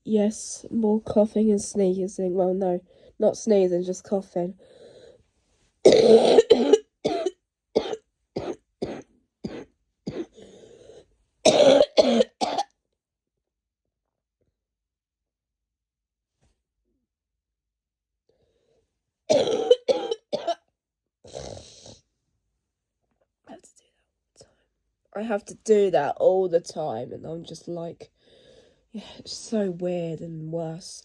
Yes, more coughing and sneezing. Well, no, not sneezing, just coughing. I have to do that all the time, and I'm just like, yeah, it's so weird and worse.